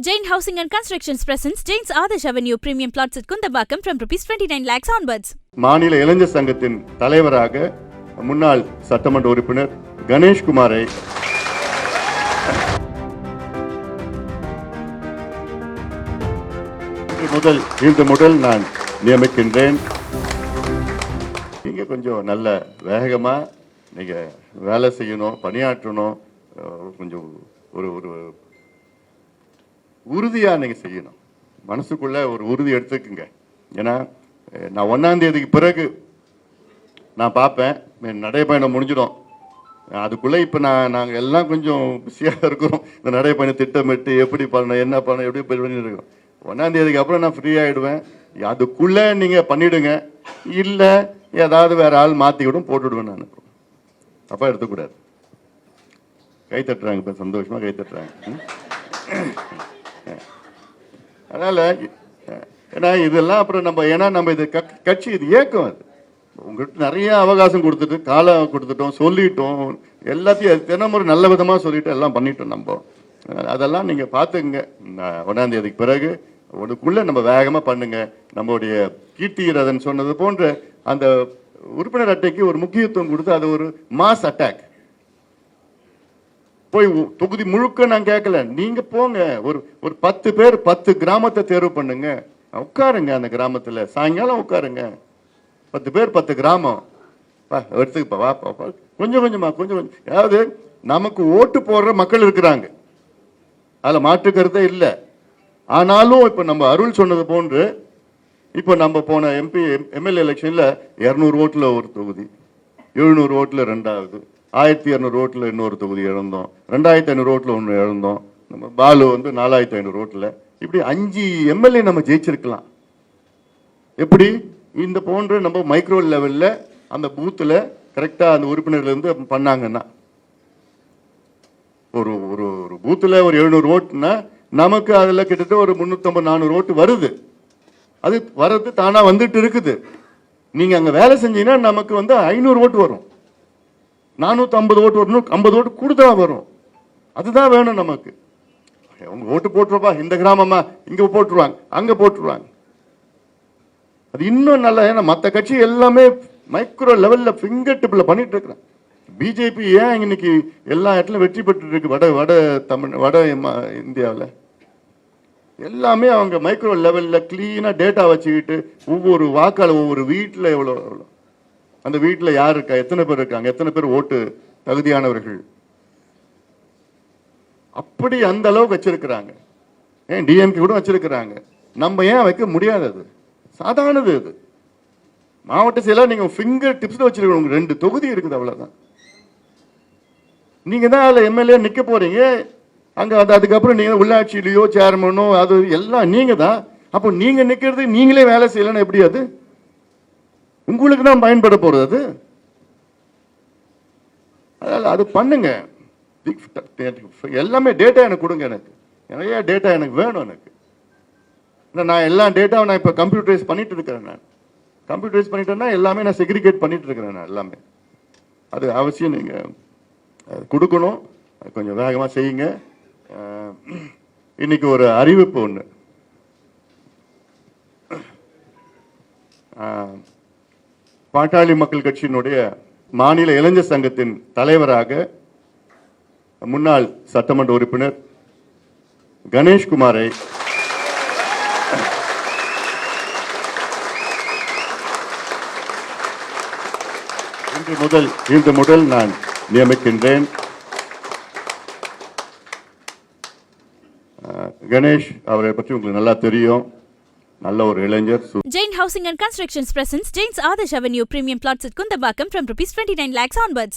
Jain Housing and Constructions presents Jain's Adarsh Avenue Premium Plots at Kundambakam from rupees 29 lakhs onwards. மாநில இளைஞர் சங்கத்தின் தலைவராக முன்னாள் சட்டமன்ற உறுப்பினர் கணேஷ்குமாரை இன்று முதல் நான் நியமிக்கின்றேன். நீங்க கொஞ்சம் நல்ல வேகமா நீங்க வேலை செய்யணும், பணியாற்றணும், கொஞ்சம் ஒரு உறுதியாக நீங்கள் செய்யணும். மனசுக்குள்ளே ஒரு உறுதி எடுத்துக்குங்க. ஏன்னா நான் 1ஆம் தேதிக்கு பிறகு நான் பார்ப்பேன், நடைப்பயணம் முடிஞ்சிடும். அதுக்குள்ளே இப்போ நாங்கள் எல்லாம் கொஞ்சம் பிஸியாக இருக்கிறோம். இந்த நடைப்பயணம் திட்டமிட்டு எப்படி பண்ணணும், என்ன பண்ணணும், எப்படி பண்ணிட்டு இருக்கோம். 1ஆம் தேதிக்கு அப்புறம் நான் ஃப்ரீ ஆகிடுவேன். அதுக்குள்ளே நீங்கள் பண்ணிவிடுங்க. இல்லை ஏதாவது வேறு ஆள் மாற்றி விடும் போட்டுவிடுவேன். நான் தப்பாக எடுத்துக்கூடாது. கை தட்டுறாங்க, இப்போ சந்தோஷமாக கை தட்டுறாங்க. அதனால ஏன்னா இதெல்லாம் அப்புறம் நம்ம இது கட்சி, இது ஏக்கம். அது உங்கள்கிட்ட நிறைய அவகாசம் கொடுத்துட்டு காலம் கொடுத்துட்டோம், சொல்லிட்டோம், எல்லாத்தையும் தினமுறை நல்ல விதமாக சொல்லிட்டு எல்லாம் பண்ணிட்டோம். நம்ம அதெல்லாம் நீங்கள் பார்த்துக்குங்க. 1ஆம் தேதிக்கு பிறகு ஒன்றுக்குள்ளே நம்ம வேகமாக பண்ணுங்க. நம்மளுடைய கீர்த்திரதன் சொன்னது போன்ற அந்த உறுப்பினர் அட்டைக்கு ஒரு முக்கியத்துவம் கொடுத்து அது ஒரு மாஸ் அட்டாக். போய் தொகுதி முழுக்க நான் கேட்கல, நீங்க போங்க. ஒரு 10 பேர் 10 கிராமத்தை தேர்வு பண்ணுங்க, உட்காருங்க. அந்த கிராமத்துல சாயங்காலம் உட்காருங்க. 10 பேர் 10 கிராமம் எடுத்துக்கப்பா, வாப்பா, கொஞ்சம் கொஞ்சமா கொஞ்சம். அதாவது நமக்கு ஓட்டு போடுற மக்கள் இருக்கிறாங்க, அதுல மாற்று கருத்தே இல்லை. ஆனாலும் இப்ப நம்ம அருள் சொன்னது போன்று இப்ப நம்ம போன எம்எல்ஏ எலெக்ஷன்ல 200 ஓட்டுல ஒரு தொகுதி, 700 ஓட்டுல 2வது, 1200 ஓட்டுல இன்னொரு தொகுதி இழந்தோம், 2500 ஓட்டுல ஒன்று இழந்தோம். நம்ம பாலு 4500 ஓட்டுல. இப்படி 5 எம்எல்ஏ நம்ம ஜெயிச்சிருக்கலாம். எப்படி இந்த போன்ற நம்ம மைக்ரோ லெவல்ல அந்த பூத்துல கரெக்டா அந்த உறுப்பினர்ல இருந்து பண்ணாங்கன்னா, ஒரு ஒரு ஒரு பூத்துல ஒரு 700 ஓட்டுனா நமக்கு அதுல கிட்டத்தட்ட ஒரு 350-400 ஓட்டு வருது. அது வர்றது தானா வந்துட்டு இருக்குது. நீங்க அங்க வேலை செஞ்சீங்கன்னா நமக்கு 500 ஓட்டு வரும், 450 ஓட்டு வரணும், 50 ஓட்டு கூடுதலா வரும். அதுதான் வேணும் நமக்கு. உங்க ஓட்டு போட்டுருப்பா, இந்த கிராமமா இங்க போட்டுருவாங்க, அங்க போட்டுருவாங்க. அது இன்னும் நல்லா. ஏன்னா மற்ற கட்சி எல்லாமே மைக்ரோ லெவல்ல ஃபிங்கர் டிப்ல பண்ணிட்டு இருக்கிறாங்க. பிஜேபி ஏன் இன்னைக்கு எல்லா இடத்துலையும் வெற்றி பெற்று இருக்கு? வட இந்தியாவில் எல்லாமே அவங்க மைக்ரோ லெவல்ல கிளீனா டேட்டா வச்சுக்கிட்டு ஒவ்வொரு வாக்காளர் ஒவ்வொரு வீட்டில் எவ்வளோ, அந்த வீட்டில் யார் இருக்கா, எத்தனை பேர் இருக்காங்க, எத்தனை பேர் ஓட்டு தகுதியானவர்கள், அப்படி அந்த அளவுக்கு வச்சிருக்கிறாங்க. ஏன் டிஎம்கே கூட வச்சிருக்கிறாங்க. நம்ம ஏன் வைக்க முடியாது? அது சாதாரணது. அது மாவட்ட செயலாளர் நீங்க ஃபிங்கர் டிப்ஸ்ல வச்சிருக்கணும். 2 தொகுதி இருக்குது, அவ்வளவுதான். நீங்க தான் அதுல எம்எல்ஏ நிக்க போறீங்க. அங்க அதுக்கப்புறம் நீங்க உள்ளாட்சியிலயோ சேர்மனோ அது எல்லாம் நீங்க தான். அப்போ நீங்க நிக்கிறது நீங்களே வேலை செய்யலன்னு எப்படி? அது உங்களுக்கு தான் பயன்பட போறது. அது அதனால அது பண்ணுங்க. எல்லாமே டேட்டா எனக்கு கொடுங்க. எனக்கு நிறைய டேட்டா எனக்கு வேணும். எனக்கு நான் எல்லா டேட்டாவும் நான் இப்போ கம்ப்யூட்டரைஸ் பண்ணிட்டு இருக்கிறேன். நான் கம்ப்யூட்டரைஸ் பண்ணிட்டேன்னா எல்லாமே நான் செக்ரிகேட் பண்ணிட்டு இருக்கிறேன். நான் எல்லாமே அது அவசியம் நீங்க கொடுக்கணும். கொஞ்சம் வேகமாக செய்யுங்க. இன்னைக்கு ஒரு அறிவிப்பு ஒன்று. பாட்டாளி மக்கள் கட்சியினுடைய மாநில இளைஞர் சங்கத்தின் தலைவராக முன்னாள் சட்டமன்ற உறுப்பினர் கணேஷ்குமாரை இன்று முதல் நான் நியமிக்கின்றேன். கணேஷ் அவரை பற்றி உங்களுக்கு நல்லா தெரியும். நல்ல ஒரு இளைஞர். Jain Housing and Constructions presents Jain's Adarsh Avenue Premium Plots at Kundambakam from rupees 29 lakhs onwards.